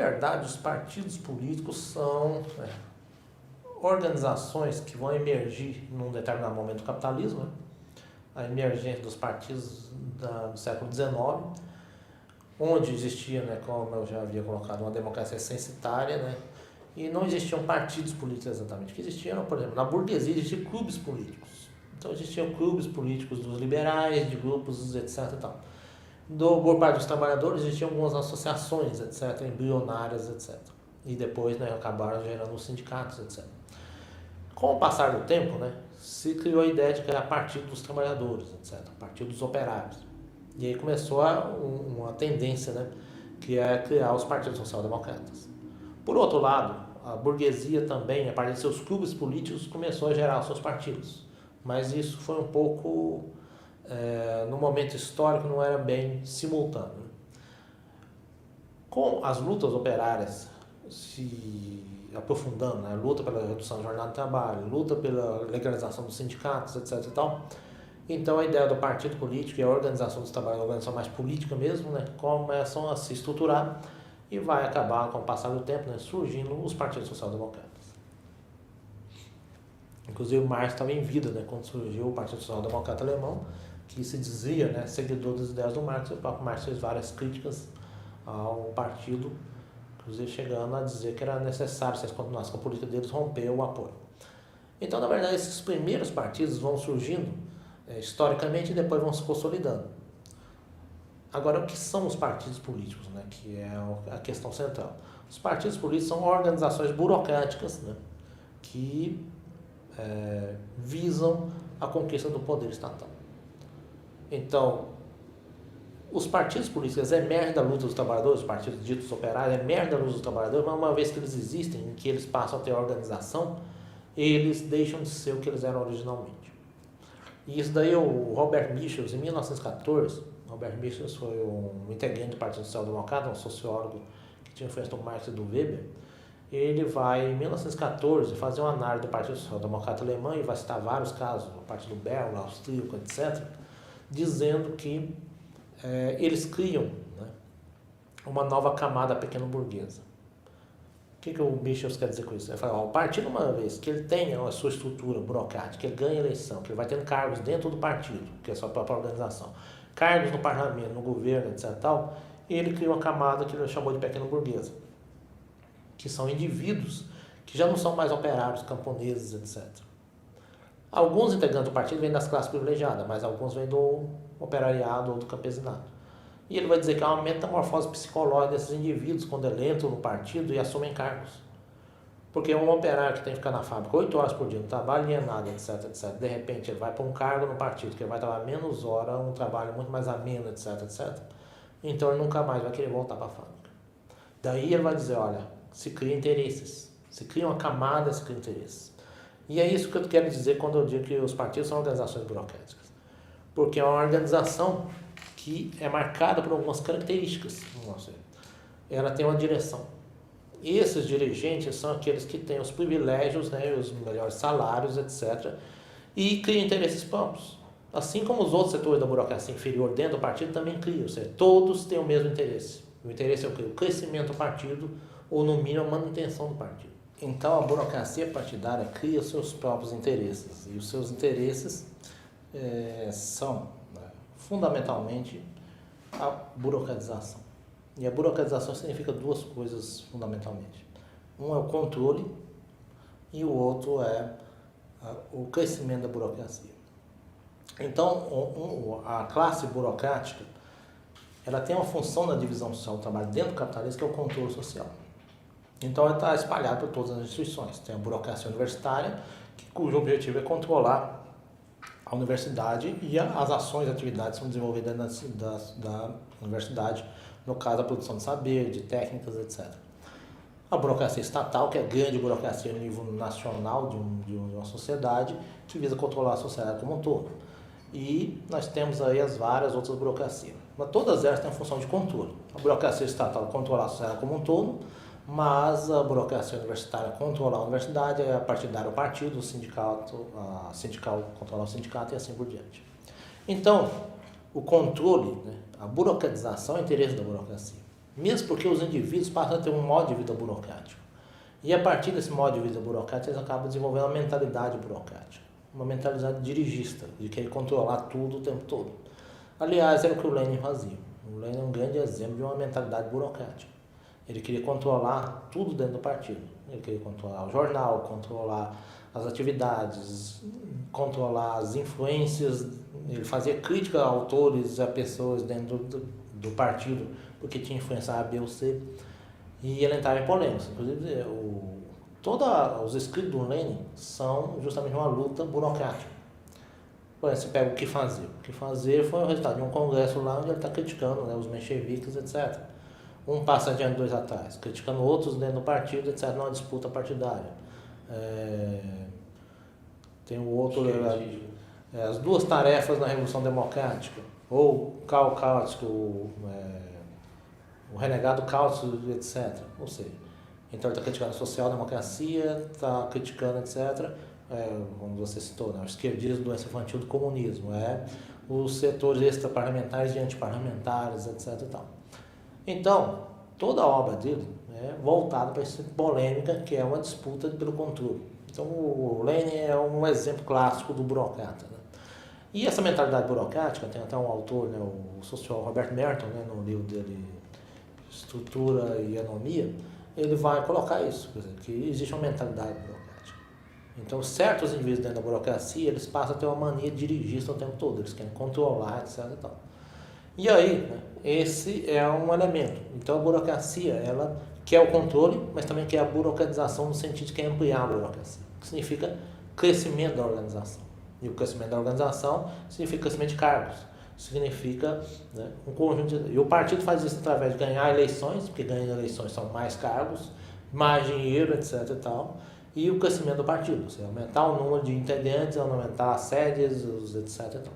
verdade, os partidos políticos são organizações que vão emergir num determinado momento do capitalismo, né? A emergência dos partidos do século XIX, onde existia, né, como eu já havia colocado, uma democracia censitária, né, e não existiam partidos políticos exatamente. O que existiam, por exemplo, na burguesia existiam clubes políticos. Então existiam clubes políticos dos liberais, de grupos, etc. E tal. Por parte dos trabalhadores existiam algumas associações, etc., embrionárias, etc. E depois, né, acabaram gerando os sindicatos, etc. Com o passar do tempo, né, se criou a ideia de criar partido dos trabalhadores, etc., partido dos operários. E aí começou uma tendência, né, que é criar os partidos social-democratas. Por outro lado, a burguesia também, a partir de seus clubes políticos, começou a gerar os seus partidos. Mas isso foi um pouco, no momento histórico, não era bem simultâneo. Com as lutas operárias se aprofundando, né, luta pela redução da jornada de trabalho, luta pela legalização dos sindicatos, etc. e tal, então a ideia do partido político e a organização dos trabalhadores, a organização mais política mesmo, né, começam a se estruturar e vai acabar, com o passar do tempo, né, surgindo os partidos social-democratas. Inclusive Marx estava em vida, né, quando surgiu o Partido Social-Democrata Alemão, que se dizia, né, seguidor das ideias do Marx. O próprio Marx fez várias críticas ao partido, inclusive chegando a dizer que era necessário, se eles continuassem com a política deles, romper o apoio. Então, na verdade, esses primeiros partidos vão surgindo historicamente e depois vão se consolidando. Agora, o que são os partidos políticos, né, que é a questão central? Os partidos políticos são organizações burocráticas, né, que visam a conquista do poder estatal. Então, os partidos políticos emergem da luta dos trabalhadores, os partidos ditos operários emergem da luta dos trabalhadores, mas uma vez que eles existem, em que eles passam a ter organização, eles deixam de ser o que eles eram originalmente. E isso daí o Robert Michels, em 1914, Robert Michels foi um integrante do Partido Social Democrata, um sociólogo que tinha influência do Marx e do Weber. Ele vai, em 1914, fazer uma análise do Partido Social Democrata Alemão e vai citar vários casos, o Partido Belga, Austríaco, etc., dizendo que eles criam, né, uma nova camada pequeno-burguesa. O que o Michels quer dizer com isso? Ele fala, a partir de uma vez que ele tenha a sua estrutura burocrática, que ele ganha eleição, que ele vai tendo cargos dentro do partido, que é a sua própria organização, cargos no parlamento, no governo, etc., tal, ele cria uma camada que ele chamou de pequeno-burguesa, que são indivíduos que já não são mais operários, camponeses, etc. Alguns integrantes do partido vêm das classes privilegiadas, mas alguns vêm do operariado ou do campesinato. E ele vai dizer que há uma metamorfose psicológica desses indivíduos quando eles entram no partido e assumem cargos. Porque um operário que tem que ficar na fábrica 8 horas por dia, não trabalha nada, etc, etc. De repente ele vai para um cargo no partido, que ele vai trabalhar menos horas, um trabalho muito mais ameno, etc, etc. Então ele nunca mais vai querer voltar para a fábrica. Daí ele vai dizer, olha, se cria interesses. Se cria uma camada, se cria interesses. E é isso que eu quero dizer quando eu digo que os partidos são organizações burocráticas. Porque é uma organização que é marcada por algumas características. Ela tem uma direção. E esses dirigentes são aqueles que têm os privilégios, né, os melhores salários, etc. E criam interesses próprios. Assim como os outros setores da burocracia inferior dentro do partido também criam. Ou seja, todos têm o mesmo interesse. O interesse é o quê? O crescimento do partido ou, no mínimo, a manutenção do partido. Então, a burocracia partidária cria os seus próprios interesses. E os seus interesses são, né, fundamentalmente, a burocratização. E a burocratização significa duas coisas fundamentalmente. Um é o controle e o outro é o crescimento da burocracia. Então, a classe burocrática, ela tem uma função na divisão social do trabalho dentro do capitalismo, que é o controle social. Então, ela está espalhada por todas as instituições. Tem a burocracia universitária, cujo objetivo é controlar a universidade e as ações e atividades que são desenvolvidas da universidade, no caso, a produção de saber, de técnicas, etc. A burocracia estatal, que é a grande burocracia a nível nacional de uma sociedade, que visa controlar a sociedade como um todo. E nós temos aí as várias outras burocracias. Mas todas elas têm a função de controle. A burocracia estatal controlar a sociedade como um todo, mas a burocracia universitária controlar a universidade, a partidária o partido, o sindicato, a sindical controlar o sindicato e assim por diante. Então, o controle, né, a burocratização é o interesse da burocracia. Mesmo porque os indivíduos passam a ter um modo de vida burocrático. E a partir desse modo de vida burocrático, eles acabam desenvolvendo uma mentalidade burocrática, uma mentalidade dirigista, de querer controlar tudo o tempo todo. Aliás, era o que o Lenin fazia. O Lenin é um grande exemplo de uma mentalidade burocrática. Ele queria controlar tudo dentro do partido. Ele queria controlar o jornal, controlar as atividades, controlar as influências. Ele fazia crítica a autores, a pessoas dentro do partido, porque tinha influência A, B ou C. E ele entrava em polêmicas. Inclusive, todos os escritos do Lenin são justamente uma luta burocrática. Por exemplo, você pega o que fazer. O que fazer foi o resultado de um congresso lá onde ele está criticando, né, os mencheviques, etc. Um passa adiante, dois atrás, criticando outros dentro do partido, etc. Numa disputa partidária. Tem o outro, as duas tarefas na Revolução Democrática, ou Karl Kautsky, o renegado Kautsky, etc. Ou seja, então ele está criticando a social-democracia, está criticando, etc., como você citou, né, o esquerdismo, doença infantil do comunismo, os setores extraparlamentares e antiparlamentares, etc. E tal. Então, toda a obra dele é voltada para essa polêmica, que é uma disputa pelo controle. Então, o Lenin é um exemplo clássico do burocrata. Né? E essa mentalidade burocrática, tem até um autor, né, o sociólogo Robert Merton, né, no livro dele, Estrutura e Anomia, ele vai colocar isso, quer dizer, que existe uma mentalidade burocrática. Então, certos indivíduos dentro da burocracia, eles passam a ter uma mania dirigista o tempo todo, eles querem controlar, etc. E tal. E aí, né, esse é um elemento. Então, a burocracia, ela quer o controle, mas também quer a burocratização no sentido de quer ampliar a burocracia, que significa crescimento da organização. E o crescimento da organização significa crescimento de cargos, significa, né, um conjunto de... E o partido faz isso através de ganhar eleições, porque ganhando eleições são mais cargos, mais dinheiro, etc. e tal, e o crescimento do partido, ou seja, aumentar o número de integrantes, aumentar as sedes, etc. e tal.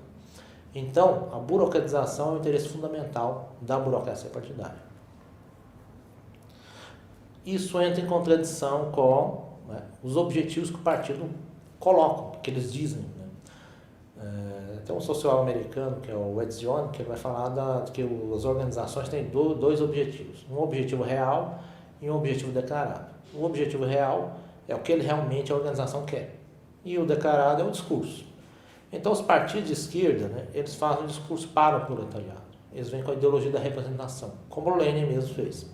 Então, a burocratização é o interesse fundamental da burocracia partidária. Isso entra em contradição com, né, os objetivos que o partido coloca, que eles dizem. Né? Tem um sociólogo americano, que é o Edson, que ele vai falar que as organizações têm dois objetivos. Um objetivo real e um objetivo declarado. O objetivo real é o que realmente a organização quer. E o declarado é o discurso. Então, os partidos de esquerda, né, eles fazem um discurso para o proletariado. Eles vêm com a ideologia da representação, como o Lenin mesmo fez.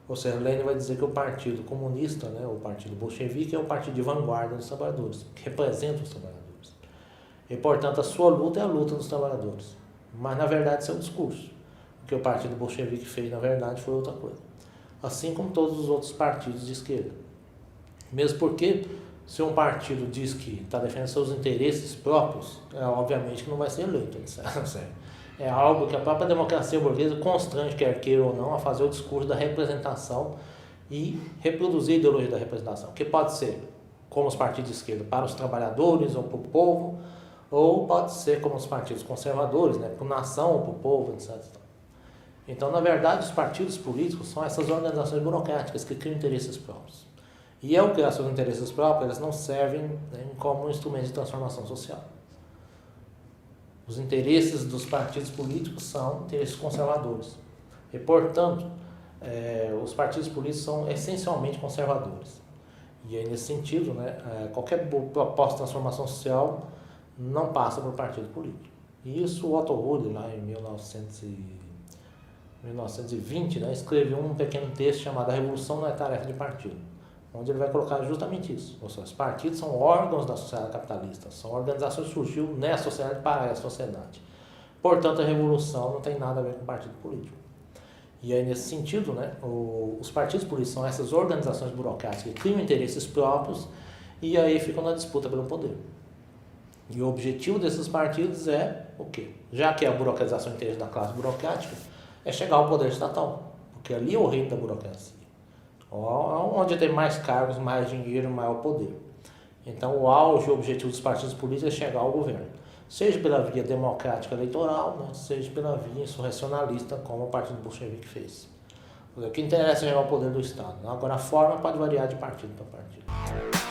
Ou seja, Lenin vai dizer que o Partido Comunista, né, o Partido Bolchevique, é o partido de vanguarda dos trabalhadores, que representa os trabalhadores. E, portanto, a sua luta é a luta dos trabalhadores. Mas, na verdade, isso é um discurso. O que o Partido Bolchevique fez, na verdade, foi outra coisa. Assim como todos os outros partidos de esquerda. Mesmo porque, se um partido diz que está defendendo seus interesses próprios, obviamente que não vai ser eleito. É algo que a própria democracia burguesa constrange, quer queira ou não, a fazer o discurso da representação e reproduzir a ideologia da representação, que pode ser, como os partidos de esquerda, para os trabalhadores ou para o povo, ou pode ser como os partidos conservadores, né, para a nação ou para o povo, etc. Então, na verdade, os partidos políticos são essas organizações burocráticas que criam interesses próprios. E ao criar seus interesses próprios, eles não servem, né, como um instrumento de transformação social. Os interesses dos partidos políticos são interesses conservadores. E, portanto, os partidos políticos são essencialmente conservadores. E aí, nesse sentido, né, qualquer proposta de transformação social não passa por partido político. E isso o Otto Ruhr, lá em 1920, né, escreveu um pequeno texto chamado A Revolução Não é Tarefa de Partido, onde ele vai colocar justamente isso. Ou seja, os partidos são órgãos da sociedade capitalista, são organizações que surgiu nessa sociedade para essa sociedade. Portanto, a revolução não tem nada a ver com partido político. E aí, nesse sentido, né, os partidos políticos são essas organizações burocráticas que criam interesses próprios e aí ficam na disputa pelo poder. E o objetivo desses partidos é o quê? Já que a burocratização do interesse da classe burocrática é chegar ao poder estatal, porque ali é o reino da burocracia. Onde tem mais cargos, mais dinheiro, maior poder. Então, o auge e o objetivo dos partidos políticos é chegar ao governo. Seja pela via democrática eleitoral, né, seja pela via insurrecionalista, como o Partido Bolchevique fez. O que interessa é chegar ao poder do Estado. Agora, a forma pode variar de partido para partido.